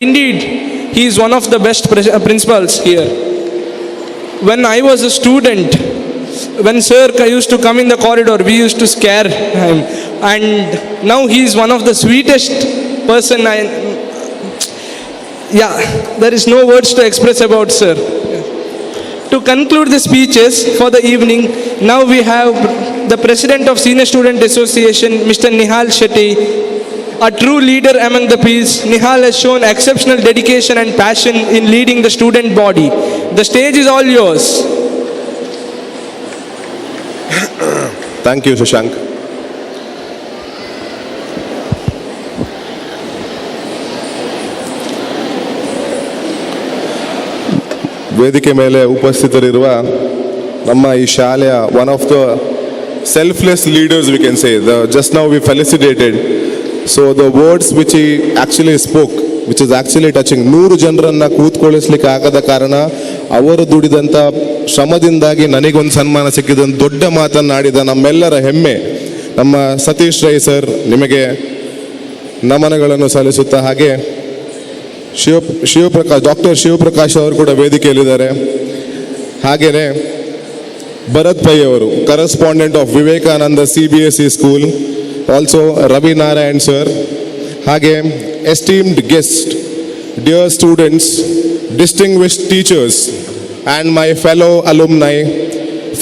Indeed, he is one of the best principals here. When I was a student, when sir used to come in the corridor, we used to scare him. And now he is one of the sweetest person. There is no words to express about sir. To conclude the speeches for the evening, now we have the President of Senior Student Association, Mr. Nihal Shetty, a true leader among the peers. Nihal has shown exceptional dedication and passion in leading the student body. The stage is all yours. Thank you, Shashank. ವೇದಿಕೆ ಮೇಲೆ ಉಪಸ್ಥಿತರಿರುವ ನಮ್ಮ ಈ ಶಾಲೆಯ one of the selfless leaders, we can say. Just now we felicitated. So the words which he actually spoke, which is actually touching, 100 ಜನರನ್ನ ಕೂತ್ಕೊಳ್ಳಿಸ್ಲಿಕ್ಕೆ ಆಗದ ಕಾರಣ ಅವರು ದುಡಿದಂಥ ಶ್ರಮದಿಂದಾಗಿ ನನಗೊಂದು ಸನ್ಮಾನ ಸಿಕ್ಕಿದ ದೊಡ್ಡ ಮಾತನ್ನಾಡಿದ ನಮ್ಮೆಲ್ಲರ ಹೆಮ್ಮೆ ನಮ್ಮ ಸತೀಶ್ ರೈ ಸರ್, ನಿಮಗೆ ನಮನಗಳನ್ನು ಸಲ್ಲಿಸುತ್ತಾ, ಹಾಗೆ ಶಿವಪ್ರಕಾಶ್, ಡಾಕ್ಟರ್ ಶಿವಪ್ರಕಾಶ್ ಅವರು ಕೂಡ ವೇದಿಕೆಯಲ್ಲಿದ್ದಾರೆ. ಹಾಗೆಯೇ ಭರತ್ ಪೈ ಅವರು, correspondent of Vivekananda CBSE school, also Ravi Narayan sir, ಹಾಗೆ esteemed guest, dear students, distinguished teachers and my fellow alumni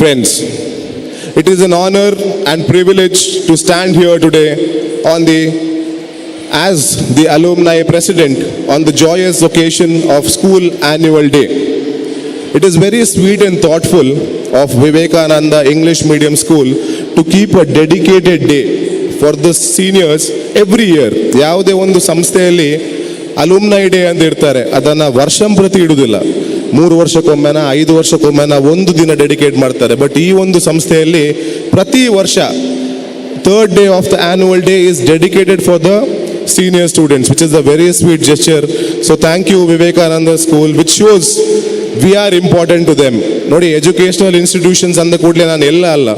friends. It is an honor and privilege to stand here today as the alumni president on the joyous occasion of school annual day. It is very sweet and thoughtful of Vivekananda English Medium School to keep a dedicated day for the seniors every year. ಯಾವುದೇ ಒಂದು ಸಂಸ್ಥೆಯಲ್ಲಿ ಅಲುಮ್ನೈ day ಅಂತ ಇರ್ತಾರೆ, ಅದನ್ನು ವರ್ಷಂಪ್ರತಿ ಇಡುವುದಿಲ್ಲ, 3 ವರ್ಷಕ್ಕೊಮ್ಮೆನ 5 ವರ್ಷಕ್ಕೊಮ್ಮೆನ ಒಂದು ದಿನ dedicate ಮಾಡ್ತಾರೆ. But ಈ ಒಂದು ಸಂಸ್ಥೆಯಲ್ಲಿ ಪ್ರತಿ ವರ್ಷ 3rd day of the annual day is dedicated for the senior students, which is a very sweet gesture. So thank you Vivekananda School, which shows we are important to them. ನೋಡಿ, educational institutions ಅಂದ ಕೂಡಲೇ ನಾನು ಎಲ್ಲ ಅಲ್ಲ,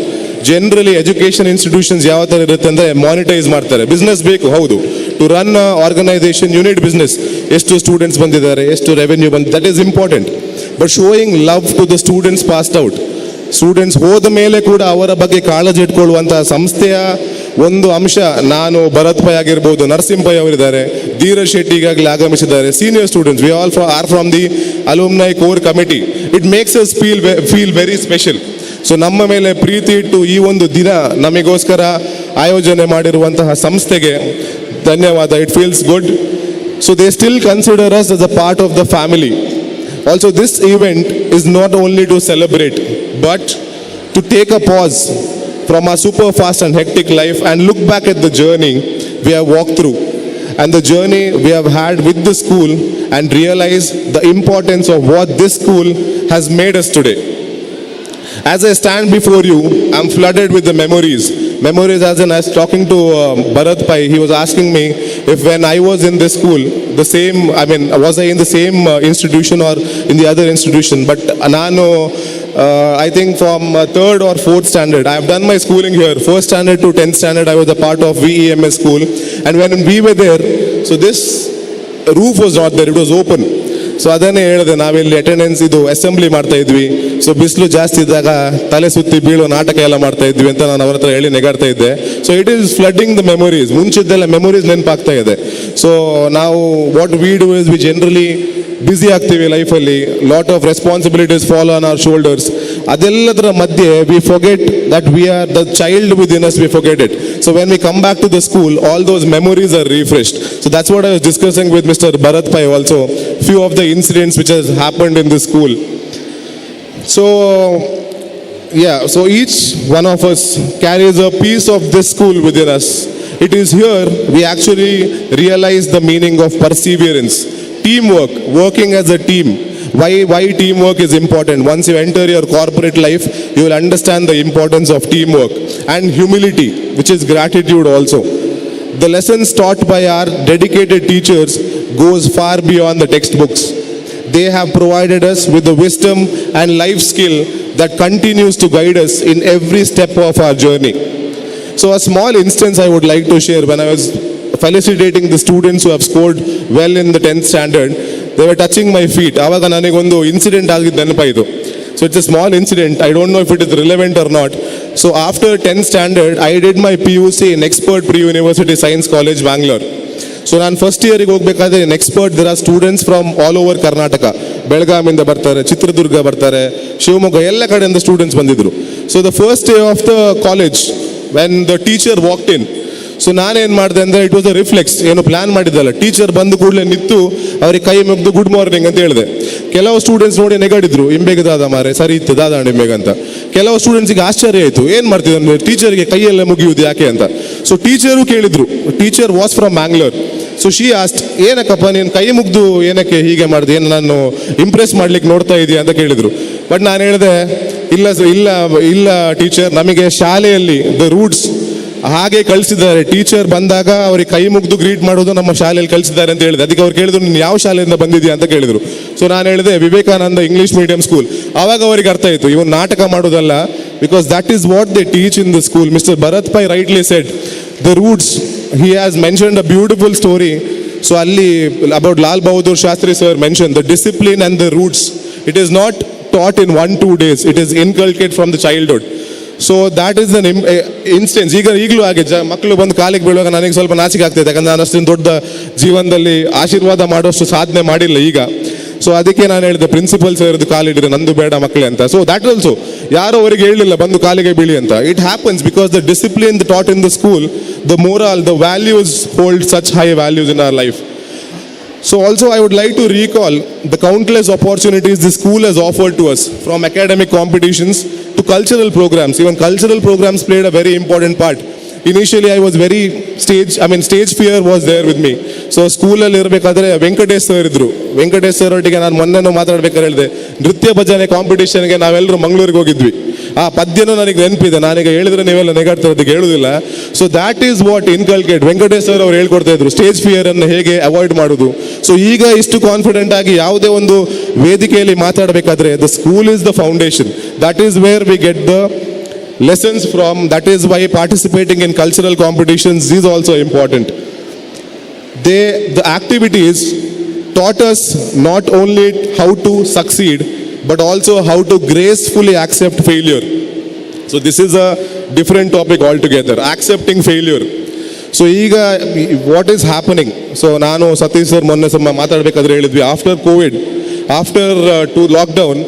generally education institutions ಯಾವ ಥರ ಇರುತ್ತೆ ಅಂದರೆ ಮಾನಿಟೈಸ್ ಮಾಡ್ತಾರೆ. ಬಿಸ್ನೆಸ್ ಬೇಕು, ಹೌದು, to run organisation you need business. ಎಷ್ಟು ಸ್ಟೂಡೆಂಟ್ಸ್ ಬಂದಿದ್ದಾರೆ, ಎಷ್ಟು ರೆವೆನ್ಯೂ ಬಂದಿದೆ, that is important. But showing love to the students passed out, students ಹೋದ ಮೇಲೆ ಕೂಡ ಅವರ ಬಗ್ಗೆ ಕಾಳಜಿ ಇಟ್ಕೊಳ್ಳುವಂತಹ ಸಂಸ್ಥೆಯ ಒಂದು ಅಂಶ. ನಾನು ಭರತ್ ಪೈ ಆಗಿರ್ಬೋದು, ನರಸಿಂಹ ಪೈ ಅವರಿದ್ದಾರೆ, ಧೀರಜ್ ಶೆಟ್ಟಿ ಈಗಾಗಲೇ ಆಗಮಿಸಿದ್ದಾರೆ, senior students, we all are from the alumni core committee. It makes us feel very special. So ನಮ್ಮ ಮೇಲೆ ಪ್ರೀತಿ ಇಟ್ಟು ಈ ಒಂದು ದಿನ ನಮಗೋಸ್ಕರ ಆಯೋಜನೆ ಮಾಡಿರುವಂತಹ ಸಂಸ್ಥೆಗೆ ಧನ್ಯವಾದ. It feels good. So they still consider us as a part of the family. Also, this event is not only to celebrate, but to take a pause from our super fast and hectic life and look back at the journey we have walked through and the journey we have had with the school and realize the importance of what this school has made us today. As I stand before you, I am flooded with the memories. Memories as in I was talking to Bharat Pai, he was asking me if when I was in this school, was I in the same institution or in the other institution. But Nano, I think from 3rd or 4th standard, I have done my schooling here. 1st standard to 10th standard, I was a part of VEMS school. And when we were there, so this roof was not there, it was open. So ಅದನ್ನೇ ಹೇಳಿದೆ, ನಾವಿಲ್ಲಿ attendance ಇದು assembly ಮಾಡ್ತಾ ಇದ್ವಿ, so ಬಿಸಿಲು ಜಾಸ್ತಿ ಇದ್ದಾಗ ತಲೆ ಸುತ್ತಿ ಬೀಳೋ ನಾಟಕ ಎಲ್ಲ ಮಾಡ್ತಾ ಇದ್ವಿ ಅಂತ ನಾನು ಅವ್ರ ಹತ್ರ ಹೇಳಿ ನೆಗಾಡ್ತಾ ಇದ್ದೆ. So it is flooding the memories. ಮುಂಚಿದ್ದೆಲ್ಲ ಮೆಮೊರೀಸ್ ನೆನಪಾಗ್ತಾ ಇದೆ. ಸೊ ನಾವು what we do is we generally busy ಆಗ್ತೀವಿ ಲೈಫಲ್ಲಿ, lot of responsibilities follow on our shoulders. ಅದೆಲ್ಲದರ ಮಧ್ಯೆ we forget that we are the child within us, we forget it. So when we come back to the school, all those memories are refreshed. So that's what I was discussing with Mr. Bharat Pai also, few of the incidents which has happened in the school. So so each one of us carries a piece of this school within us. It is here we actually realize the meaning of perseverance, teamwork, working as a team. Why teamwork is important. Once you enter your corporate life, you will understand the importance of teamwork and humility, which is gratitude also. The lessons taught by our dedicated teachers goes far beyond the textbooks. They have provided us with the wisdom and life skill that continues to guide us in every step of our journey. So a small instance I would like to share. When I was felicitating the students who have scored well in the 10th standard, they were touching my feet. ಆವಾಗ ನನಗೊಂದು incident ಆಗಿದ್ದು ನೆನಪಾಯಿತು. So it's a small incident. I don't know if it is relevant or not. So after 10th standard, I did my PUC in Expert Pre-University Science College, Bangalore. So ನಾನು first ಇಯರಿಗೆ ಹೋಗ್ಬೇಕಾದ್ರೆ in expert there are students from all over Karnataka. ಬೆಳಗಾಮಿಂದ ಬರ್ತಾರೆ, ಚಿತ್ರದುರ್ಗ ಬರ್ತಾರೆ, ಶಿವಮೊಗ್ಗ, ಎಲ್ಲ ಕಡೆಯಿಂದ students ಬಂದಿದ್ರು. So the first day of the college when the teacher walked in, so ನಾನೇನು ಮಾಡಿದೆ ಅಂದರೆ ಇಟ್ ವಾಸ್ ಅ ರಿಫ್ಲೆಕ್ಸ್, ಏನು ಪ್ಲಾನ್ ಮಾಡಿದ್ದಲ್ಲ, ಟೀಚರ್ ಬಂದು ಕೂಡಲೇ ನಿಂತು ಅವ್ರಿಗೆ ಕೈ ಮುಗಿದು ಗುಡ್ ಮಾರ್ನಿಂಗ್ ಅಂತ ಹೇಳಿದೆ. ಕೆಲವು ಸ್ಟೂಡೆಂಟ್ಸ್ ನೋಡಿ ನೆಗಾಡಿದ್ರು, ಇಂಬೇಗದಾದ ಮಾರೆ ಸರಿ ಇತ್ತು ದಾದ ಇಂಬೇಗ ಅಂತ. ಕೆಲವು ಸ್ಟೂಡೆಂಟ್ಸಿಗೆ ಆಶ್ಚರ್ಯ ಆಯಿತು, ಏನು ಮಾಡ್ತಿದ್ದ ಟೀಚರ್ಗೆ ಕೈಯೆಲ್ಲ ಮುಗಿಯುವುದು ಯಾಕೆ ಅಂತ. ಸೊ ಟೀಚರು ಕೇಳಿದ್ರು, teacher was from Bangalore. So she asked, ಏನಕ್ಕಪ್ಪ ನೀನು ಕೈ ಮುಗ್ದು ಏನಕ್ಕೆ ಹೀಗೆ ಮಾಡಿದೆ, ಏನು ನಾನು ಇಂಪ್ರೆಸ್ ಮಾಡ್ಲಿಕ್ಕೆ ನೋಡ್ತಾ ಇದೆಯಾ ಅಂತ ಕೇಳಿದರು. ಬಟ್ ನಾನು ಹೇಳಿದೆ, ಇಲ್ಲ ಇಲ್ಲ ಇಲ್ಲ ಟೀಚರ್, ನಮಗೆ ಶಾಲೆಯಲ್ಲಿ ದ ರೂಟ್ಸ್ ಹಾಗೆ ಕಳಿಸಿದ್ದಾರೆ. ಟೀಚರ್ ಬಂದಾಗ ಅವ್ರಿಗೆ ಕೈ ಮುಗ್ದು ಗ್ರೀಟ್ ಮಾಡೋದು ನಮ್ಮ ಶಾಲೆಯಲ್ಲಿ ಕಳಿಸಿದ್ದಾರೆ ಅಂತ ಹೇಳಿದೆ. ಅದಕ್ಕೆ ಅವ್ರು ಕೇಳಿದ್ರು, ನೀನು ಯಾವ ಶಾಲೆಯಿಂದ ಬಂದಿದ್ಯಾ ಅಂತ ಕೇಳಿದರು. ಸೊ ನಾನು ಹೇಳಿದೆ ವಿವೇಕಾನಂದ ಇಂಗ್ಲೀಷ್ ಮೀಡಿಯಂ ಸ್ಕೂಲ್. ಆವಾಗ ಅವ್ರಿಗೆ ಅರ್ಥ ಆಯಿತು, ಇವನು ನಾಟಕ ಮಾಡೋದಲ್ಲ, because that is what they teach in the school. Mister Bharat Pai rightly said the roots. He has mentioned a beautiful story. So Ali about Lal Bahadur Shastri sir mentioned the discipline and the roots. It is not taught in 1-2 days. It is inculcated from the childhood. So that is an instance. ಈಗಲೂ ಹಾಗೆ ಮಕ್ಕಳು ಬಂದು ಕಾಲಿಗೆ ಬೀಳುವಾಗ ನನಗೆ ಸ್ವಲ್ಪ ನಾಚಿಕೆ ಆಗ್ತದೆ, ಯಾಕಂದರೆ ನಾನು ಅಷ್ಟೊಂದು ದೊಡ್ಡ ಜೀವನದಲ್ಲಿ ಆಶೀರ್ವಾದ ಮಾಡೋಷ್ಟು ಸಾಧನೆ ಮಾಡಿಲ್ಲ ಈಗ. ಸೊ ಅದಕ್ಕೆ ನಾನು ಹೇಳಿದೆ, ಪ್ರಿನ್ಸಿಪಲ್ ಸರ್ದು ಕಾಲಿಡ್ರಿ, ನಂದು ಬೇಡ ಮಕ್ಕಳೇ ಅಂತ. ಸೊ ದ್ಯಾಟ್ ಆಲ್ಸೋ ಯಾರೋ ಅವರಿಗೆ ಹೇಳಿಲ್ಲ ಬಂದು ಕಾಲಿಗೆ ಬೀಳಿ ಅಂತ. It happens because the discipline taught in the school, the moral, the values hold such high values in our life. So also I would like to recall the countless opportunities the school has offered to us, from academic competitions to cultural programs. Even cultural programs played a very important part. Initially I was very stage fear was there with me. So school ಅಲ್ಲಿ ಇರಬೇಕಾದ್ರೆ Venkatesh sir ಇದ್ರು. Venkatesh sir ಒಟ್ಟಿಗೆ ನಾನು ಮೊನ್ನೆ ಮಾತಾಡ್ಬೇಕಾದ್ರೆ ಹೇಳಿದೆ, ನೃತ್ಯ ಭಜನೆ ಕಾಂಪಿಟೇಷನ್ಗೆ ನಾವೆಲ್ಲರೂ ಮಂಗಳೂರಿಗೆ ಹೋಗಿದ್ವಿ. ಆ ಪದ್ಯನೂ ನನಗೆ ನೆನಪಿದೆ, ನಾನೀಗ ಹೇಳಿದ್ರೆ ನೀವೆಲ್ಲ ನೆಗಾಡ್ತಾರೆ, ಅದಕ್ಕೆ ಹೇಳುವುದಿಲ್ಲ. So that is what inculcate. Venkatesh sir ಅವ್ರು ಹೇಳ್ಕೊಡ್ತಾ ಇದ್ರು ಸ್ಟೇಜ್ ಫಿಯರ್ ಅನ್ನು ಹೇಗೆ ಅವಾಯ್ಡ್ ಮಾಡೋದು. ಸೊ ಈಗ ಇಷ್ಟು ಕಾನ್ಫಿಡೆಂಟ್ ಆಗಿ ಯಾವುದೇ ಒಂದು ವೇದಿಕೆಯಲ್ಲಿ ಮಾತಾಡಬೇಕಾದ್ರೆ the school is the foundation. That is where we get the lessons from. That is why participating in cultural competitions is also important. The activities taught us not only how to succeed but also how to gracefully accept failure. So this is a different topic altogether, accepting failure. So ಈಗ what is happening, so ನಾನು Satish sir ಮೊನ್ನೆ ಮಾತಾಡಬೇಕಾದ್ರೆ ಹೇಳಿದ್ವಿ, after COVID, after to lockdown,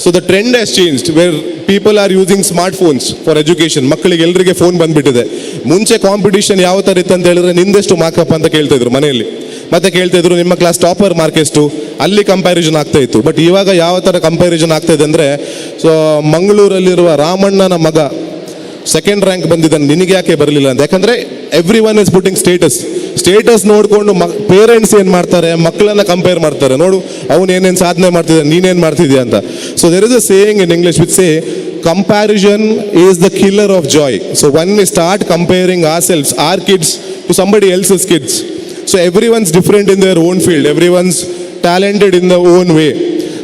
so the trend has changed where people are using smartphones for education. ಮಕ್ಕಳಿಗೆ ಎಲ್ಲರಿಗೆ phone ಬಂದ್ಬಿಟ್ಟಿದೆ. ಮುಂಚೆ competition ಯಾವ ಥರ ಇತ್ತು ಅಂತ ಹೇಳಿದ್ರೆ ನಿಂದೆಷ್ಟು ಮಾರ್ಕಪ್ ಅಂತ ಕೇಳ್ತಾ ಇದ್ರು ಮನೆಯಲ್ಲಿ, ಮತ್ತೆ ಕೇಳ್ತಾ ಇದ್ರು ನಿಮ್ಮ ಕ್ಲಾಸ್ ಟಾಪರ್ ಮಾರ್ಕ್ ಎಷ್ಟು, ಅಲ್ಲಿ ಕಂಪ್ಯಾರಿಸನ್ ಆಗ್ತಾ ಇತ್ತು. ಬಟ್ ಇವಾಗ ಯಾವ ಥರ ಕಂಪ್ಯಾರಿಸನ್ ಆಗ್ತಾ ಇದೆ ಅಂದರೆ, ಸೊ ಮಂಗಳೂರಲ್ಲಿರುವ ರಾಮಣ್ಣನ ಮಗ ಸೆಕೆಂಡ್ ರ್ಯಾಂಕ್ ಬಂದಿದ್ದಾನೆ, ನಿನಗೆ ಯಾಕೆ ಬರಲಿಲ್ಲ ಅಂತ. ಯಾಕಂದರೆ every one is putting status ನೋಡಿಕೊಂಡು ಪೇರೆಂಟ್ಸ್ ಏನು ಮಾಡ್ತಾರೆ, ಮಕ್ಕಳನ್ನ ಕಂಪೇರ್ ಮಾಡ್ತಾರೆ, ನೋಡು ಅವನು ಏನೇನು ಸಾಧನೆ ಮಾಡ್ತಿದ್ದಾನೆ, ನೀನೇನು ಮಾಡ್ತಿದ್ಯಾ ಅಂತ. So there is a saying in English which say comparison is the killer of joy. So when we start comparing ourselves, our kids to somebody else's kids, so everyone's different in their own field, everyone's talented in their own way.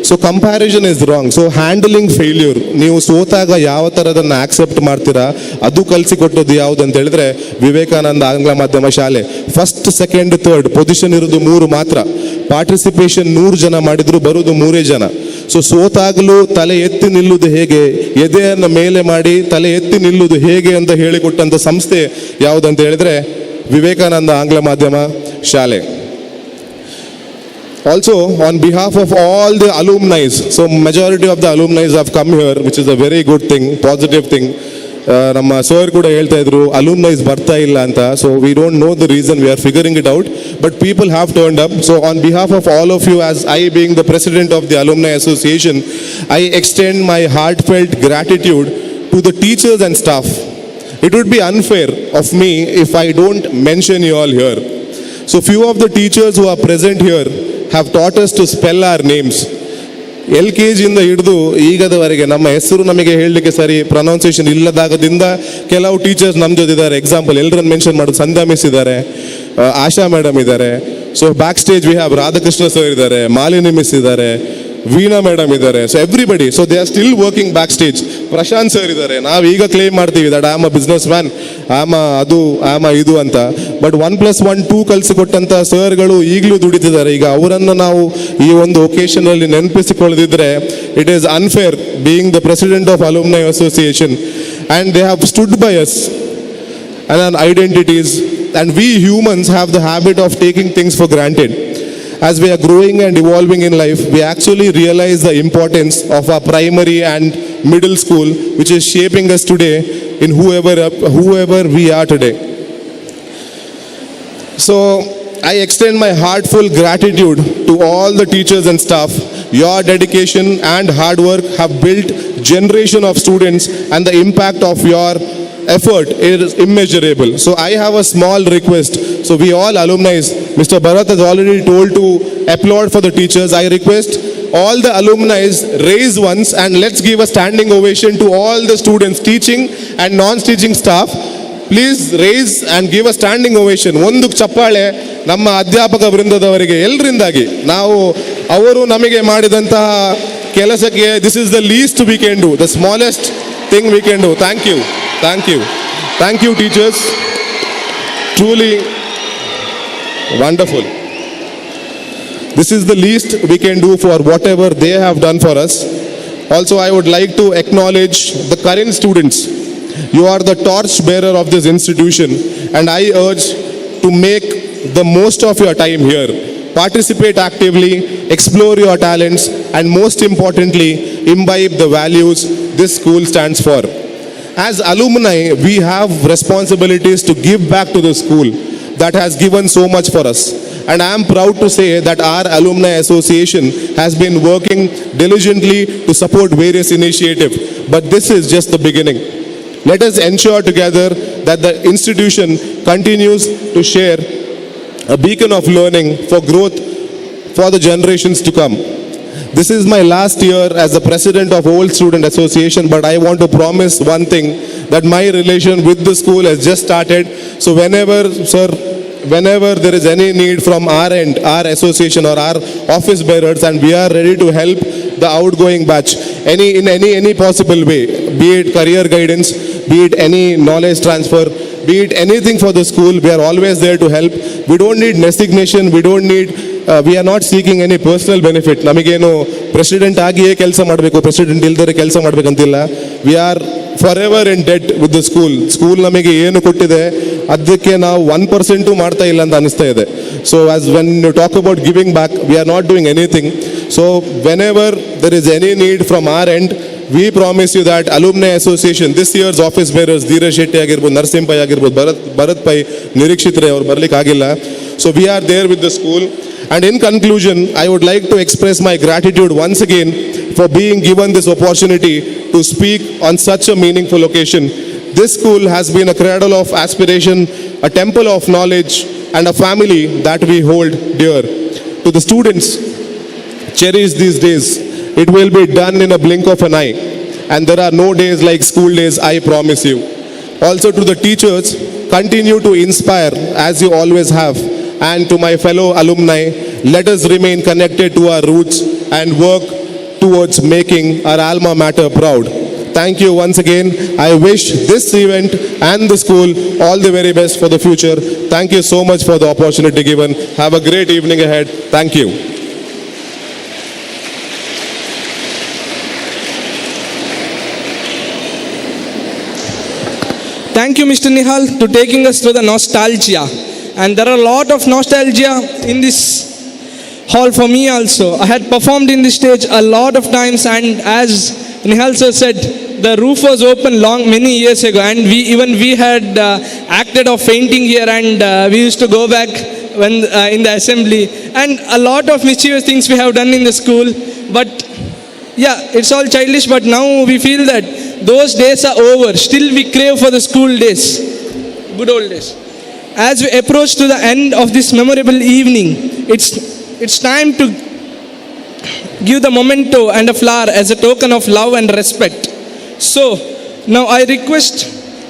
So comparison is wrong. So handling failure, ನೀವು ಸೋತಾಗ ಯಾವ ಥರದನ್ನು accept ಮಾಡ್ತೀರಾ, ಅದು ಕಲಿಸಿಕೊಟ್ಟದ್ದು ಯಾವುದು ಅಂತ ಹೇಳಿದ್ರೆ ವಿವೇಕಾನಂದ ಆಂಗ್ಲ ಮಾಧ್ಯಮ ಶಾಲೆ. ಫಸ್ಟ್, ಸೆಕೆಂಡ್, ಥರ್ಡ್ ಪೊಸಿಷನ್ ಇರೋದು 3 ಮಾತ್ರ. ಪಾರ್ಟಿಸಿಪೇಷನ್ 100 ಜನ ಮಾಡಿದ್ರು, ಬರೋದು 3 ಜನ. ಸೊ ಸೋತಾಗಲೂ ತಲೆ ಎತ್ತಿ ನಿಲ್ಲುವುದು ಹೇಗೆ, ಎದೆಯನ್ನು ಮೇಲೆ ಮಾಡಿ ತಲೆ ಎತ್ತಿ ನಿಲ್ಲುವುದು ಹೇಗೆ ಅಂತ ಹೇಳಿಕೊಟ್ಟಂಥ ಸಂಸ್ಥೆ ಯಾವುದಂತ ಹೇಳಿದ್ರೆ ವಿವೇಕಾನಂದ ಆಂಗ್ಲ ಮಾಧ್ಯಮ ಶಾಲೆ. Also, on behalf of all the alumni, so majority of the alumni have come here, which is a very good thing, positive thing. ನಮ್ಮ ಸರ್ ಕೂಡ ಹೇಳ್ತಾ ಇದ್ರು ಅಲುಮ್ನೈಸ್ ಬರ್ತಾ ಇಲ್ಲ ಅಂತ. So we don't know the reason, we are figuring it out, but people have turned up. So on behalf of all of you, as I being the president of the alumni association, I extend my heartfelt gratitude to the teachers and staff. It would be unfair of me if I don't mention you all here. So few of the teachers who are present here have taught us to spell our names. LKG ಇಂದ ಹಿಡಿದು ಈಗದವರೆಗೆ ನಮ್ಮ ಹೆಸರು ನಮಗೆ ಹೇಳಲಿಕ್ಕೆ ಸರಿ pronunciation ಇಲ್ಲದಾಗದಿಂದ ಕೆಲವು teachers ನಮ್ಮ ಜೊತೆ ಇದ್ದಾರೆ. ಎಕ್ಸಾಂಪಲ್ ಎಲ್ಲರನ್ನು ಮೆನ್ಷನ್ ಮಾಡೋದು, ಸಂಧ್ಯಾ ಮಿಸ್ ಇದ್ದಾರೆ, ಆಶಾ ಮೇಡಮ್ ಇದ್ದಾರೆ. So back stage we have Radhakrishna sir ಇದ್ದಾರೆ, ಮಾಲಿನಿ ಮಿಸ್ ಇದ್ದಾರೆ, ವೀಣಾ ಮೇಡಮ್ ಇದ್ದಾರೆ. So everybody, so they are still working back stage. Prashant sir ಇದ್ದಾರೆ. ನಾವು ಈಗ ಕ್ಲೇಮ್ ಮಾಡ್ತೀವಿ that am a business man, ಆಮ ಇದು ಅಂತ. ಬಟ್ 1+1 ಕಲಿಸಿಕೊಟ್ಟಂತ ಸರ್ಗಳು ಈಗಲೂ ದುಡಿತಿದ್ದಾರೆ. ಈಗ ಅವರನ್ನು ನಾವು ಈ ಒಂದು ಒಕೇಶನ್ ಅಲ್ಲಿ ನೆನಪಿಸಿಕೊಳ್ಳದಿದ್ರೆ it is unfair being the president of alumni association. And they have stood by us and our identities, and we humans have the habit of taking things for granted. As we are growing and evolving in life, we actually realize the importance of our primary and middle school, which is shaping us today in whoever we are today. So I extend my heartfelt gratitude to all the teachers and staff. Your dedication and hard work have built generation of students, and the impact of your effort is immeasurable. So I have a small request. So we all alumni, Mr. Bharat has already told to applaud for the teachers. I request all the alumni raise once and let's give a standing ovation to all the students, teaching and non-teaching staff. Please raise and give a standing ovation. ಒಂದು ಚಪ್ಪಾಳೆ ನಮ್ಮ ಅಧ್ಯಾಪಕ ವೃಂದದವರಿಗೆ ಎಲ್ಲರಿಂದಾಗಿ. ನಾವು ಅವರು ನಮಗೆ ಮಾಡಿದಂತಹ ಕೆಲಸಕ್ಕೆ this is the least we can do, the smallest thing we can do. Thank you. Thank you. Thank you, teachers. Truly wonderful. This is the least we can do for whatever they have done for us. Also, I would like to acknowledge the current students. You are the torch bearer of this institution, and I urge to make the most of your time here. Participate actively, explore your talents, and most importantly, imbibe the values this school stands for. As alumni, we have responsibilities to give back to the school that has given so much for us. And I am proud to say that our alumni association has been working diligently to support various initiatives. But this is just the beginning. Let us ensure together that the institution continues to share a beacon of learning for growth for the generations to come. This is my last year as the president of Old Student Association, but I want to promise one thing, that my relation with the school has just started. So whenever there is any need from our end, our association or our office bearers, and we are ready to help the outgoing batch in any possible way, be it career guidance, be it any knowledge transfer, be it anything for the school, we are always there to help. We don't need resignation, we are not seeking any personal benefit. ನಮಗೇನು president ಆಗಿಯೇ ಕೆಲಸ ಮಾಡಬೇಕು, president ಇಲ್ದರೆ ಕೆಲಸ ಮಾಡಬೇಕಂತಿಲ್ಲ. We are forever in debt with the school ನಮಗೆ ಏನು ಕೊಟ್ಟಿದೆ ಅದಕ್ಕೆ ನಾವು 1% ಮಾಡ್ತಾ ಇಲ್ಲ ಅಂತ ಅನಿಸ್ತಾ ಇದೆ. So as when you talk about giving back, we are not doing anything. So whenever there is any need from our end, we promise you that alumni association, this year's office bearers, Dheeraj Shetty ಆಗಿರ್ಬೋದು, Narasimha pi ಆಗಿರ್ಬೋದು, Bharat pi, ನಿರೀಕ್ಷಿತ್ Rai ಅವ್ರು ಬರ್ಲಿಕ್ಕೆ ಆಗಿಲ್ಲ. So we are there with the school. And in conclusion, I would like to express my gratitude once again for being given this opportunity to speak on such a meaningful occasion. This school has been a cradle of aspiration, a temple of knowledge, and a family that we hold dear. To the students, cherish these days. It will be done in a blink of an eye. And there are no days like school days, I promise you. Also to the teachers, continue to inspire as you always have. And to my fellow alumni, let us remain connected to our roots and work towards making our alma mater proud. Thank you once again. I wish this event and the school all the very best for the future. Thank you so much for the opportunity given. Have a great evening ahead. Thank you. Thank you, Mr. Nihal, to taking us to the nostalgia. And there are a lot of nostalgia in this hall for me also. I had performed in this stage a lot of times, and as Nihal sir said, the roof was open many years ago, and we had acted of fainting here, and we used to go back when in the assembly, and a lot of mischievous things we have done in the school. But yeah, it's all childish, but now we feel that those days are over. Still we crave for the school days, good old days. As we approach to the end of this memorable evening, it's time to give the memento and a flower as a token of love and respect. So now I request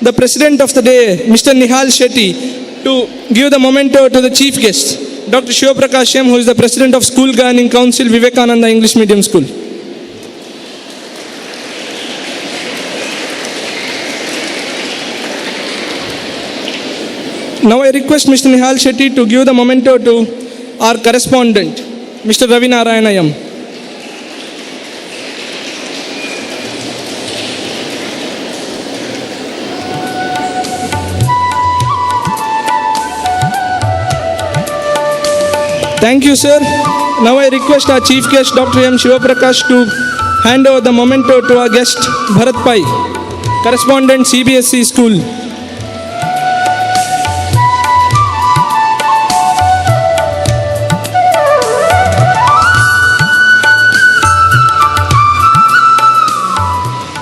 the president of the day, Mr. Nihal Shetty, to give the memento to the chief guest. Dr. Shivaprakashyam, who is the President of School Governing Council, Vivekananda English Medium School. Now I request Mr. Nihal Shetty to give the memento to our correspondent, Mr. Ravi Narayanayam. Thank you, sir. Now I request our chief guest, Dr. M. Shivaprakash, to hand over the memento to our guest, Bharat Pai, correspondent, CBSE School.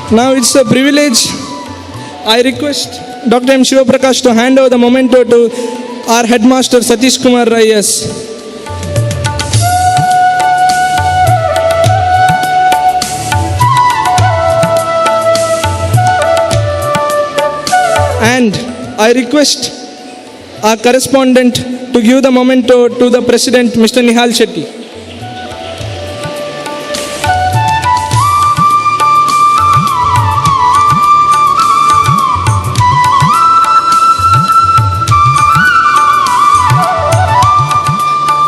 Now it's a privilege. I request Dr. M. Shivaprakash to hand over the memento to our headmaster, Satish Kumar Reyes. And I request our correspondent to give the memento to the President, Mr. Nihal Shetty.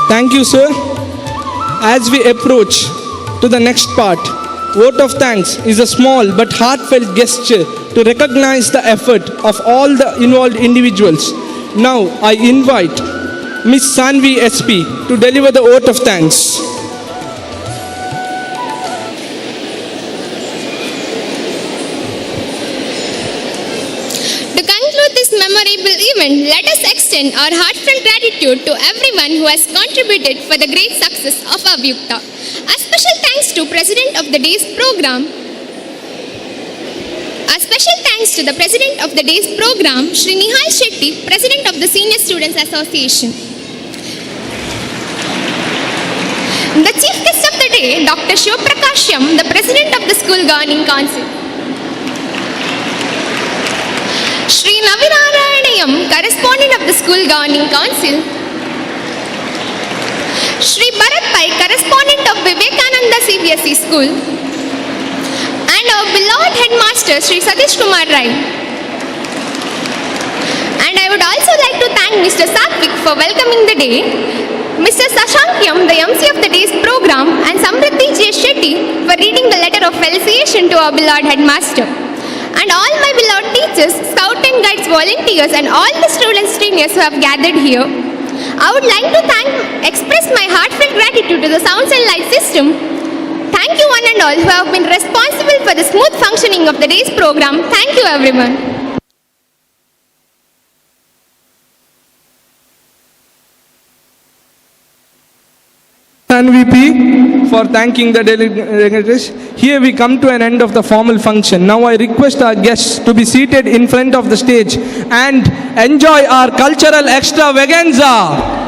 Thank you, sir. As we approach to the next part, vote of thanks is a small but heartfelt gesture to recognize the effort of all the involved individuals. Now I invite Ms. Sanvi SP to deliver the vote of thanks. To conclude this memorable event, let us extend our heartfelt gratitude to everyone who has contributed for the great success of Avyukta. A special thanks to President of the Day's program. A special thanks to the President of the Day's program, Shri Nihal Shetty, President of the Senior Students Association. The Chief Guest of the Day, Dr. Shivaprakashyam, the President of the School Governing Council. Shri Ravi Narayanayam, Correspondent of the School Governing Council. Shri Bharat Pai, Correspondent of Vivekananda CBSE School. And our beloved Headmaster, Shri Satish Kumar Rai. And I would also like to thank Mr. Satvik for welcoming the day, Mr. Sashankyam, the MC of the day's program, and Samriddhi J. Shetty for reading the letter of felicitation to our beloved Headmaster. And all my beloved teachers, Scout and Guides volunteers, and all the students, seniors who have gathered here. I would like to express my heartfelt gratitude to the Sounds and Light system. Thank you one and all who have been responsible for the smooth functioning of the day's program. Thank you everyone. NVP for thanking the delegates. Here we come to an end of the formal function. Now I request our guests to be seated in front of the stage and enjoy our cultural extravaganza.